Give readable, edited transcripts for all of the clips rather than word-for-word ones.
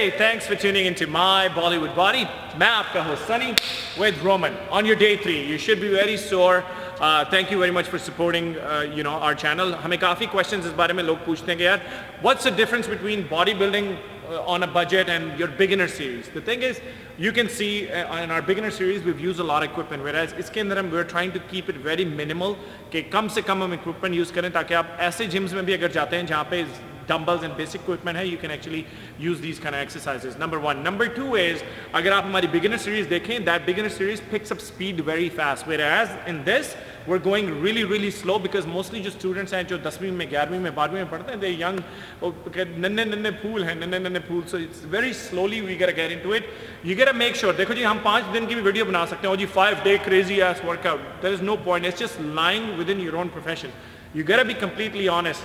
Hey, thanks for tuning into my Bollywood Body. मैं आपका host Sunny with Roman on your day 3. You should be very sore. Thank you very much for supporting our channel. हमें काफ़ी questions इस बारे में लोग पूछते हैं कि यार what's the difference between bodybuilding on a budget and your beginner series? The thing is, you can see in our beginner series we've used a lot of equipment, whereas इसके अंदर we're trying to keep it very minimal कि कम से कम हम equipment use करें ताकि आप ऐसे gyms में भी अगर जाते हैं जहाँ पे dumbbells and basic equipment है, you can actually use these kind of exercises. Number 1. Number 2 is, अगर आप हमारी beginner series देखें, that beginner series picks up speed very fast, whereas in this we're going really slow because mostly जो students हैं जो 10वीं में 11वीं में 12वीं में पढ़ते हैं, they're young, नन्हे फूल हैं, नन्हे फूल, so it's very slowly we gotta get into it. You gotta make sure, देखो जी हम 5 दिन की भी वीडियो बना सकते हैं और जी 5-day crazy ass workout, there is no point, it's just lying within your own profession. You gotta be completely honest.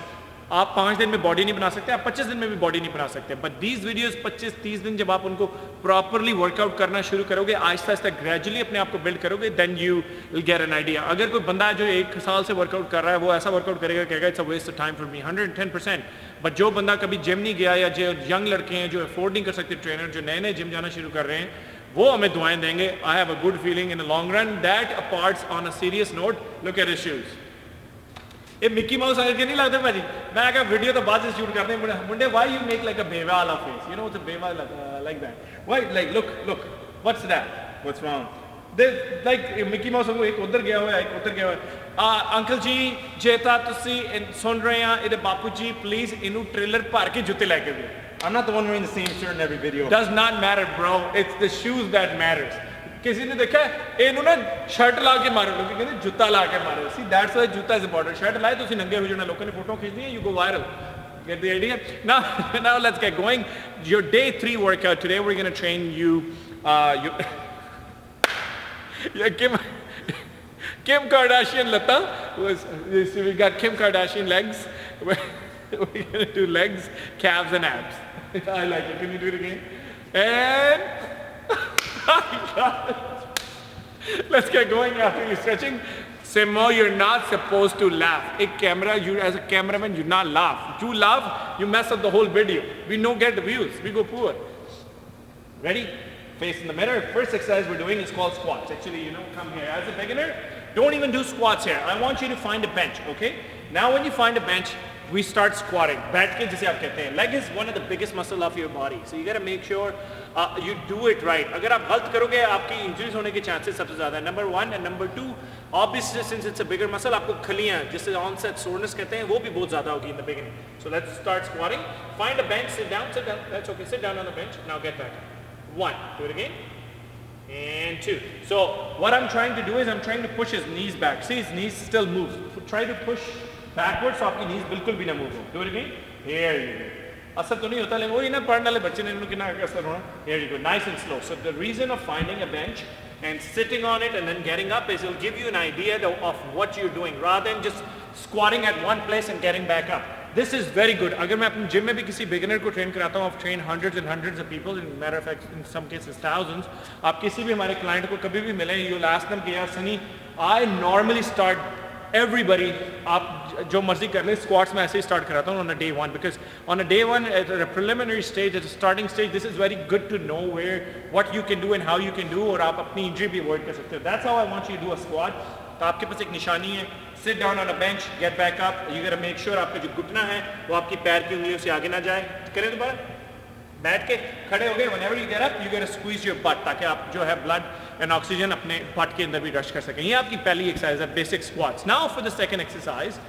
आप 5 दिन में बॉडी नहीं बना सकते, आप 25 दिन में भी बॉडी नहीं बना सकते, बट दीज वीडियोस 25-30 दिन जब आप उनको प्रॉपरली वर्कआउट करना शुरू करोगे, आहिस्ता आहिस्ता ग्रेजुअली अपने आप को बिल्ड करोगे, then you will get an idea. अगर कोई बंदा है जो 1 साल से वर्कआउट कर रहा है, वो ऐसा वर्कआउट करेगा कहेगा it's a waste of time for me 110%. But जो बंदा कभी जिम नहीं गया या जो यंग लड़के हैं जो अफोर्ड नहीं कर सकते ट्रेनर, जो नए नए जिम जाना शुरू कर रहे हैं, वो हमें दुआएं देंगे. I have a good feeling in the long run that अपार्ट्स on a serious note. Look at his shoes. ये मिकी माउस आगे के नहीं लगते भाजी. मैं क्या वीडियो तो बाद से शूट करते हैं मुंडे. Why you make like a बेवा वाला face, you know what's a बेवा like that. Why like look what's that, what's wrong. They like Mickey Mouse को एक उधर गया हुआ है, एक उधर गया हुआ है. अंकल जी जेता तुसी सुन रहे हैं ਇਹਦੇ ਬਾਪੂ ਜੀ प्लीज इनू ट्रेलर भर के जूते लेके दो. I'm not the one wearing the same shirt in every video. Does not matter bro, it's the shoes that matters. किसी ने देखा ਇਹਨੂੰ ਨਾ ਸ਼ਰਟ ਲਾ ਕੇ ਮਾਰੋ, ਲੋਕੀ ਕਹਿੰਦੇ ਜੁੱਤਾ ਲਾ ਕੇ ਮਾਰੋ. See that's why ਜੁੱਤਾ is important. Shirt ਲਾਏ ਤੁਸੀਂ ਨੰਗੇ ਹੋ ਜਾਣਾ, ਲੋਕਾਂ ਨੇ ਫੋਟੋ ਖਿੱਚਣੀ ਹੈ, you go viral. Get the idea? Now let's get going. Your day 3 workout today, we're going to train you Kim Kardashian lata was, so we got Kim Kardashian legs. We're going to do legs, calves and abs. I like it. Can you do it again? And let's get going after you stretching. Simo, you're not supposed to laugh. You as a cameraman, you not laugh. You laugh, you mess up the whole video. We don't get the views. We go poor. Ready? Face in the mirror. First exercise we're doing is called squats. Actually, come here. As a beginner, don't even do squats here. I want you to find a bench, okay? Now when you find a bench, we start squatting. बैठ के जिसे आप कहते हैं. Leg is one of the biggest muscle of your body, so you got to make sure you do it right. अगर आप गलत करोगे, आपकी injuries होने के chances सबसे ज़्यादा है. Number 1 and number 2, obviously since it's a bigger muscle, आपको खलियाँ जिसे onset soreness कहते हैं, वो भी बहुत ज़्यादा होगी in the beginning. So let's start squatting. Find a bench, sit down. That's okay. Sit down on the bench. Now get back. 1. Do it again. And 2. So what I'm trying to do is I'm trying to push his knees back. See, his knees still move. Try to push backwards so आपकी knees बिल्कुल भी ना move हो. Do it again. Here you go. असर तो नहीं होता लेकिन वही ना पढ़ने वाले बच्चे ने इन्होंने कितना असर होना. Here you go. Nice and slow. So the reason of finding a bench and sitting on it and then getting up is it'll give you an idea of what you're doing rather than just squatting at one place and getting back up. This is very good. अगर मैं अपने gym में भी किसी beginner को train कराता हूँ, I've trained hundreds and hundreds of people, in matter of fact in some cases thousands. आप किसी भी हमारे client को कभी भी मिले, you'll ask them कि यार Sunny, I normally start everybody, आप जो मर्जी कर ले, squats में ऐसे ही start कराता हूँ on a day 1 because on a day 1 at a preliminary stage, at a starting stage, this is very good to know what you can do and how you can do, और आप अपनी injury भी avoid कर सकते हो. That's how I want you to do a squat. तो आपके पास एक निशानी है. Sit down on a bench, get back up. You gotta make sure आपका जो घुटना है वो आपकी पैर की उंगलियों से आगे ना जाए. करें दोबारा. बैठ के खड़े हो गए. Whenever you get up, you gotta squeeze your butt ताकि आप जो है blood and oxygen अपने butt के अंदर भी rush कर सकें. ये आपकी पहली exercise है, basic squats. Now for the second exercise,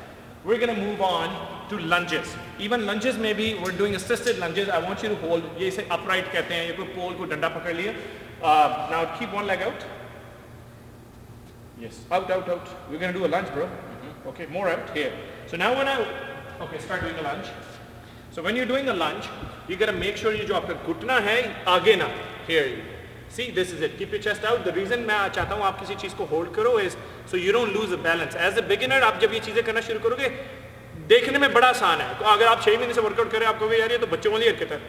we're gonna move on to lunges. Even lunges में भी we're doing assisted lunges. I want you to hold. ये इसे upright कहते हैं. ये कोई pole को डंडा पकड़ लिया. Now keep one leg out. Yes, out. We're gonna do a lunge, bro. Okay, more out here. So now okay, start doing a lunge. So when you're doing a lunge, you gotta make sure ये जो आपका घुटना है आगे ना. Here you go. See, this is it. Keep your chest out. The reason मैं चाहता हूँ आप किसी चीज़ को hold करो is so you don't lose the balance. As a beginner, आप जब ये चीज़ें करना शुरू करोगे, देखने में बड़ा आसान है. तो अगर आप 6 महीने से वर्कआउट करें, आपको भी यार ये तो बच्चों वाली हरकत है.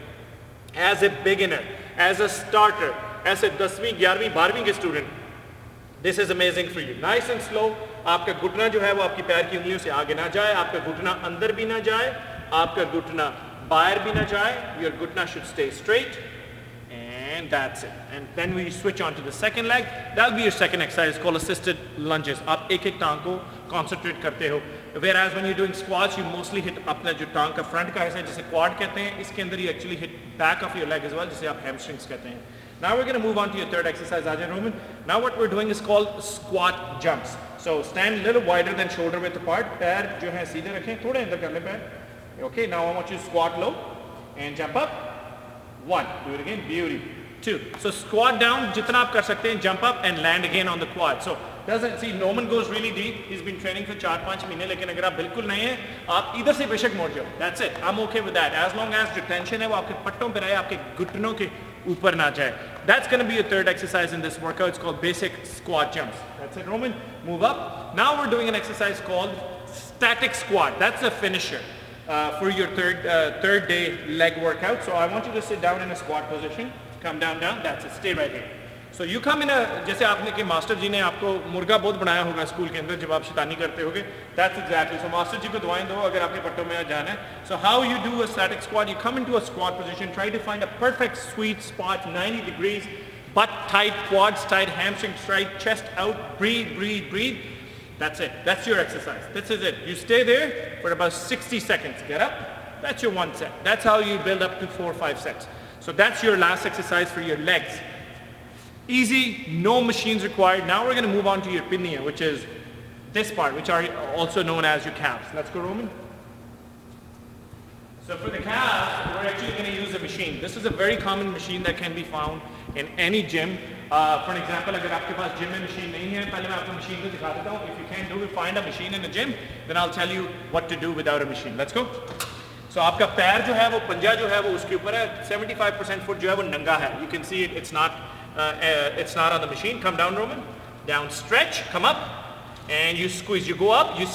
As a beginner, as a starter, as a 10वीं, 11वीं, 12वीं के student, this is amazing for you. Nice and slow. आपका घुटना जो है वो आपकी पैर की उंगलियों से आगे ना जाए, आपका घुटना अंदर भी ना जाए, आपका घुटना बाहर भी ना जाए. Your घुटना should stay straight. and that's it. And then we switch on to the second leg. That'll be your second exercise called assisted lunges. आप एक एक टांग को concentrate करते हो. Whereas when you're doing squats, you mostly hit अपना जो टांग का front का हिस्सा है जिसे quad कहते हैं, इसके अंदर you actually hit back of your leg as well, जिसे आप hamstrings कहते हैं. Now we're going to move on to your third exercise, Ajay Roman. Now what we're doing is called squat jumps. So stand a little wider than shoulder width apart. पैर जो है सीधे रखें, थोड़े अंदर कर ले पैर. Okay, now I want you to squat low and jump up. 1, do it again, beauty. 2. So squat down, जितना आप कर सकते हैं, jump up and land again on the quad. So doesn't see Roman goes really deep. He's been training for 4-5 महीने, लेकिन अगर आप बिल्कुल नहीं हैं, आप इधर से बेशक मोड़ जाओ. That's it. I'm okay with that. As long as the tension है वो आपके पट्टों पे रहे, आपके घुटनों के ऊपर ना जाए. That's going to be your third exercise in this workout. It's called basic squat jumps. That's it, Roman. Move up. Now we're doing an exercise called static squat. That's a finisher for your third day leg workout. So I want you to sit down in a squat position. Come down. That's it. Stay right here. So you come in a, जैसे आपने कि master जी ने आपको मुर्गा बहुत बनाया होगा school के अंदर जब आप शैतानी करते होगे. That's exactly. So मास्टर जी को दुआएं दो अगर आपके पट्टों में जाना है. So how you do a static squat? You come into a squat position. Try to find a perfect sweet spot, 90 degrees, butt tight, quads tight, hamstrings tight, chest out. Breathe. That's it. That's your exercise. This is it. You stay there for about 60 seconds. Get up. That's your one set. That's how you build up to 4 or 5 sets. So that's your last exercise for your legs. Easy, no machines required. Now we're going to move on to your pinnia, which is this part, which are also known as your calves. Let's go, Roman. So for the calves, we're actually going to use a machine. This is a very common machine that can be found in any gym. For example, अगर आपके पास gym में machine नहीं है, पहले मैं आपको machine को दिखा देता हूँ. If you can't do it, find a machine in the gym, then I'll tell you what to do without a machine. Let's go. So आपका पैर जो है वो पंजा जो है वो उसके ऊपर है. 75% foot जो है वो नंगा है. You can see it. It's not on the machine. Come down, Roman. Down, stretch, come up, and you squeeze. You go up. You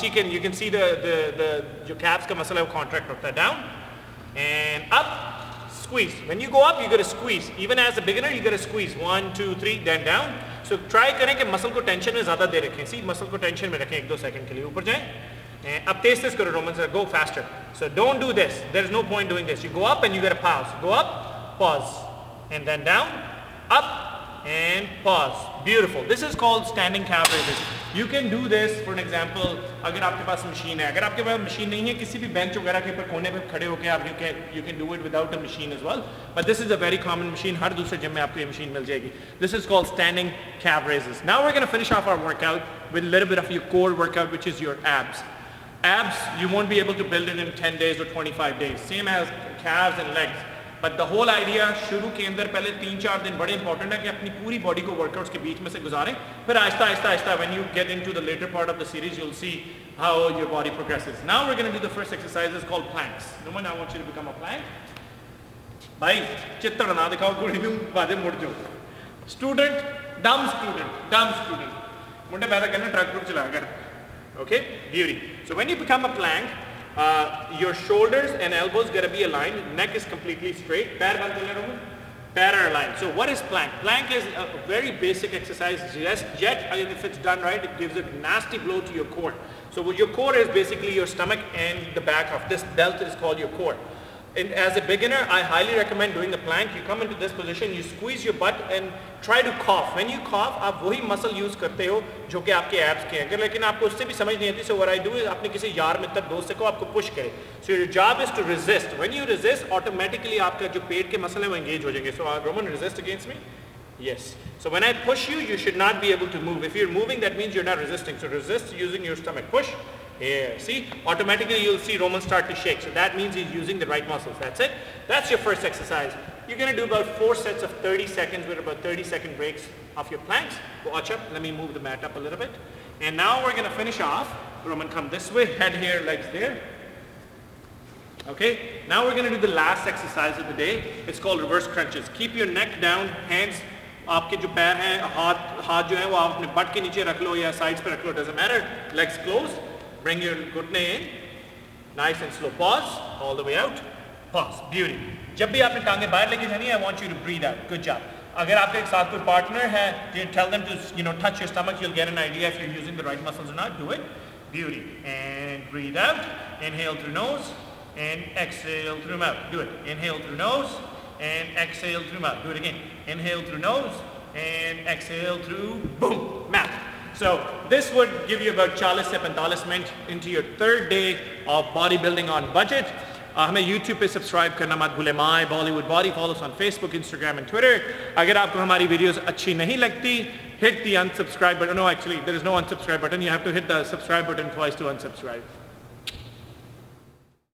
can see your calves का मसला वो contract होता है. Down and up, squeeze. When you go up, you got to squeeze. Even as a beginner, you got to squeeze. 1, 2, 3, then down. So try करें कि muscle को tension में ज़्यादा दे रखें. See, muscle को tension में रखें 1-2 सेकंड के लिए. ऊपर जाएं. And अब तेज करो, Roman sir. Go faster. So don't do this. There's no point doing this. You go up and you got to pause. Go up, pause, and then down, up. And pause. Beautiful. This is called standing calve raises. You can do this, for an example, अगर आपके पास machine है. अगर आपके पास machine नहीं है, किसी भी bench वगैरह के ऊपर कोने पे खड़े होके आप you can do it without a machine as well. But this is a very common machine. हर दूसरे gym में आपको ये machine मिल जाएगी. This is called standing calve raises. Now we're going to finish off our workout with a little bit of your core workout, which is your abs. Abs, you won't be able to build it in 10 days or 25 days. Same as calves and legs. But the whole idea शुरू के अंदर पहले 3-4 दिन बड़े important है कि अपनी पूरी बॉडी को वर्कआउट्स के बीच में से गुजारें. फिर आहिस्ता when you get into the later part of the series you'll see how your body progresses. Now we're going to do the first exercise. It's called planks. Roman, I want you to become a plank. भाई चित्तर ना दिखाओ गुड़ी में बातें मुड़ जाओ. dumb student मुंडे पैदा करना ट्रक ग्रुप चला कर. Okay, beauty. So when you become a plank, your shoulders and elbows got to be aligned. Neck is completely straight. Pair band kar le, pair are aligned. So what is plank? Plank is a very basic exercise. Yet if it's done right, it gives a nasty blow to your core. So your core is basically your stomach and the back of this belt is called your core. And as a beginner, I highly recommend doing the plank. You come into this position, you squeeze your butt and try to cough. When you cough, आप वही muscle use करते हो जो कि आपके abs के हैं. अगर लेकिन आपको उससे भी समझ नहीं आती, so what I do is अपने किसी यार मित्र दोस्त को आपको push करे. So your job is to resist. When you resist, automatically आपका जो पेट के muscle है वो engage हो जाएंगे. So Roman, resist against me. Yes. So when I push you, you should not be able to move. If you're moving, that means you're not resisting. So resist using your stomach. Push. Here, see, automatically you'll see Roman start to shake. So that means he's using the right muscles. That's it. That's your first exercise. You're going to do about 4 sets of 30 seconds with about 30-second breaks of your planks. Watch up. Let me move the mat up a little bit. And now we're going to finish off. Roman, come this way. Head here, legs there. Okay. Now we're going to do the last exercise of the day. It's called reverse crunches. Keep your neck down, hands. आपके जो पैर हैं, हाथ जो है वो आप अपने butt के नीचे रख लो या sides पे रख लो. Doesn't matter. Legs closed. Bring your घुटने in. Nice and slow. Pause. All the way out. Pause. Beauty. जब भी आपने टांगे बाहर लेके जानी है, I want you to breathe out. Good job. अगर आपके साथ कोई partner है, you tell them to touch your stomach. You'll get an idea if you're using the right muscles or not. Do it. Beauty. And breathe out. Inhale through nose and exhale through mouth. Do it. Inhale through nose and exhale through mouth. Do it again. Inhale through nose and exhale through boom, mouth. So this would give you about 40 से 45 minute into your third day of bodybuilding on budget. हमें YouTube पे subscribe करना मत भूले. My Bollywood Body, follow us on Facebook, Instagram and Twitter. अगर आपको हमारी videos अच्छी नहीं लगती, hit the unsubscribe button. No, actually, there is no unsubscribe button. You have to hit the subscribe button twice to unsubscribe.